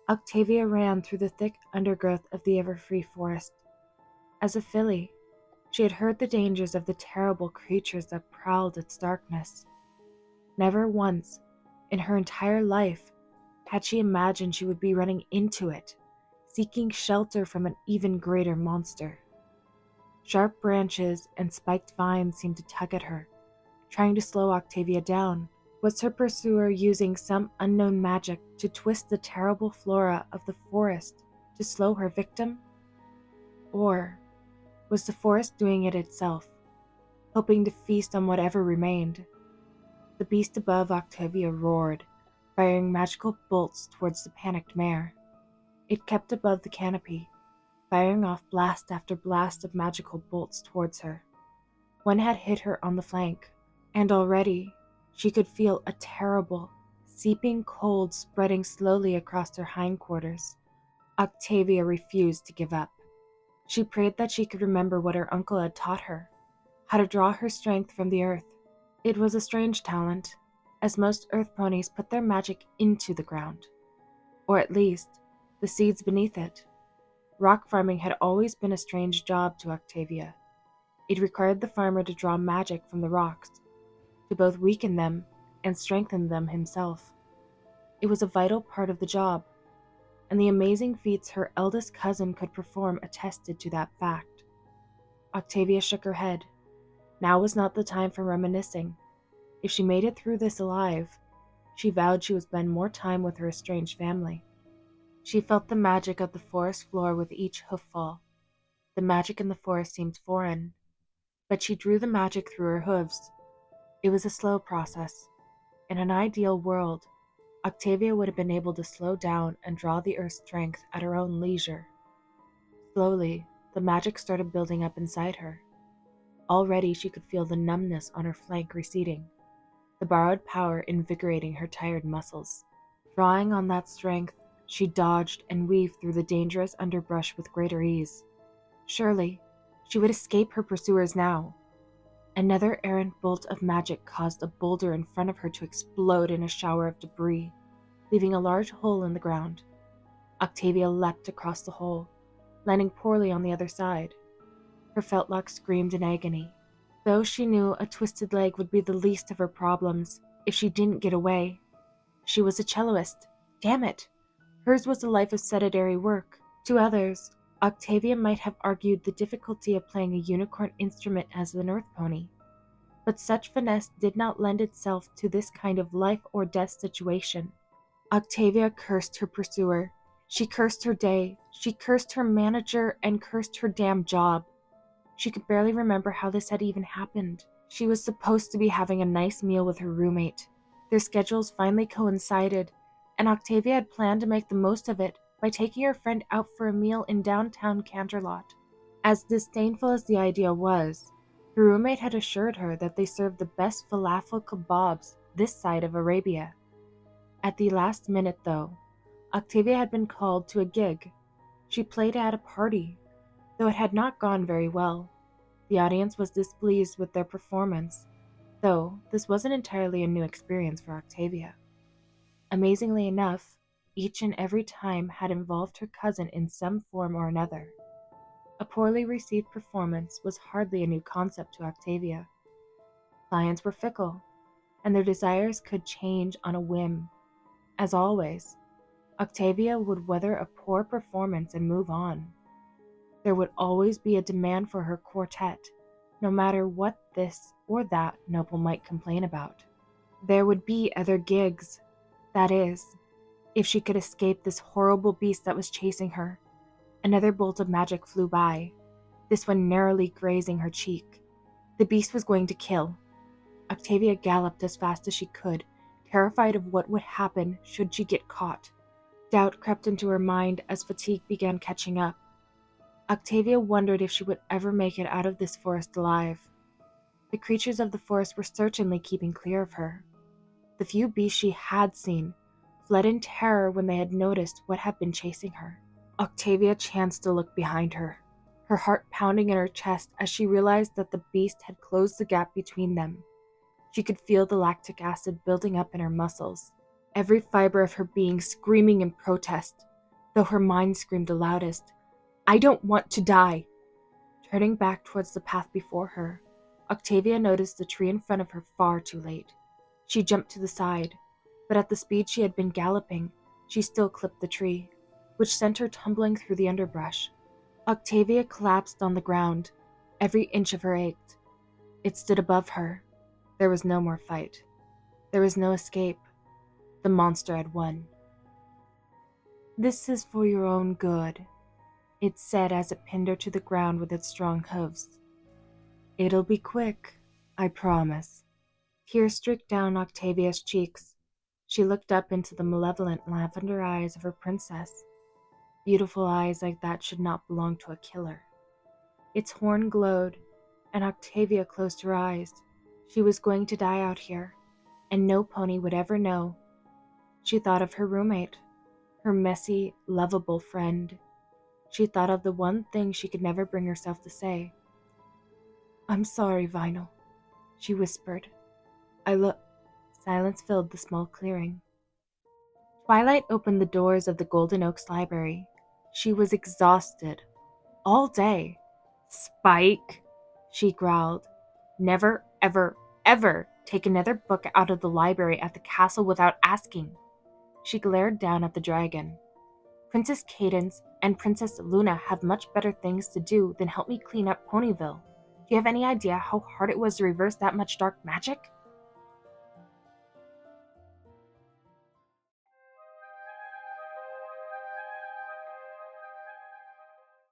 Octavia ran through the thick undergrowth of the Everfree forest. As a filly, she had heard the dangers of the terrible creatures that prowled its darkness. Never once, in her entire life, had she imagined she would be running into it, seeking shelter from an even greater monster. Sharp branches and spiked vines seemed to tug at her, trying to slow Octavia down. Was her pursuer using some unknown magic to twist the terrible flora of the forest to slow her victim? Or was the forest doing it itself, hoping to feast on whatever remained? The beast above Octavia roared, firing magical bolts towards the panicked mare. It kept above the canopy, firing off blast after blast of magical bolts towards her. One had hit her on the flank, and already she could feel a terrible, seeping cold spreading slowly across her hindquarters. Octavia refused to give up. She prayed that she could remember what her uncle had taught her, how to draw her strength from the earth. It was a strange talent, as most earth ponies put their magic into the ground, or at least the seeds beneath it. Rock farming had always been a strange job to Octavia. It required the farmer to draw magic from the rocks, to both weaken them and strengthen them himself. It was a vital part of the job, and the amazing feats her eldest cousin could perform attested to that fact. Octavia shook her head. Now was not the time for reminiscing. If she made it through this alive, she vowed she would spend more time with her estranged family. She felt the magic of the forest floor with each hooffall. The magic in the forest seemed foreign, but she drew the magic through her hooves. It was a slow process. In an ideal world, Octavia would have been able to slow down and draw the earth's strength at her own leisure. Slowly, the magic started building up inside her. Already she could feel the numbness on her flank receding, the borrowed power invigorating her tired muscles. Drawing on that strength, she dodged and weaved through the dangerous underbrush with greater ease. Surely, she would escape her pursuers now. Another errant bolt of magic caused a boulder in front of her to explode in a shower of debris, leaving a large hole in the ground. Octavia leapt across the hole, landing poorly on the other side. Her fetlock screamed in agony, though she knew a twisted leg would be the least of her problems if she didn't get away. She was a celloist. Damn it! Hers was a life of sedentary work. To others, Octavia might have argued the difficulty of playing a unicorn instrument as an earth pony, but such finesse did not lend itself to this kind of life or death situation. Octavia cursed her pursuer. She cursed her day. She cursed her manager and cursed her damn job. She could barely remember how this had even happened. She was supposed to be having a nice meal with her roommate. Their schedules finally coincided, and Octavia had planned to make the most of it by taking her friend out for a meal in downtown Canterlot. As disdainful as the idea was, her roommate had assured her that they served the best falafel kebabs this side of Arabia. At the last minute, though, Octavia had been called to a gig. She played at a party, though it had not gone very well. The audience was displeased with their performance, though this wasn't entirely a new experience for Octavia. Amazingly enough, each and every time had involved her cousin in some form or another. A poorly received performance was hardly a new concept to Octavia. Clients were fickle, and their desires could change on a whim. As always, Octavia would weather a poor performance and move on. There would always be a demand for her quartet, no matter what this or that noble might complain about. There would be other gigs. That is, if she could escape this horrible beast that was chasing her. Another bolt of magic flew by, this one narrowly grazing her cheek. The beast was going to kill. Octavia galloped as fast as she could, terrified of what would happen should she get caught. Doubt crept into her mind as fatigue began catching up. Octavia wondered if she would ever make it out of this forest alive. The creatures of the forest were certainly keeping clear of her. The few beasts she had seen fled in terror when they had noticed what had been chasing her. Octavia chanced to look behind her, her heart pounding in her chest as she realized that the beast had closed the gap between them. She could feel the lactic acid building up in her muscles, every fiber of her being screaming in protest. though her mind screamed the loudest, "I don't want to die!" Turning back towards the path before her, Octavia noticed the tree in front of her far too late. She jumped to the side, but at the speed she had been galloping, she still clipped the tree, which sent her tumbling through the underbrush. Octavia collapsed on the ground. Every inch of her ached. It stood above her. There was no more fight. There was no escape. The monster had won. "This is for your own good," it said as it pinned her to the ground with its strong hooves. "It'll be quick, I promise." Tears streaked down Octavia's cheeks. She looked up into the malevolent lavender eyes of her princess. Beautiful eyes like that should not belong to a killer. Its horn glowed, and Octavia closed her eyes. She was going to die out here, and no pony would ever know. She thought of her roommate, her messy, lovable friend. She thought of the one thing she could never bring herself to say. "I'm sorry, Vinyl," she whispered. Silence filled the small clearing. Twilight opened the doors of the Golden Oaks Library. She was exhausted. All day. "Spike," she growled. "Never, ever, ever take another book out of the library at the castle without asking." She glared down at the dragon. "Princess Cadence and Princess Luna have much better things to do than help me clean up Ponyville. Do you have any idea how hard it was to reverse that much dark magic?"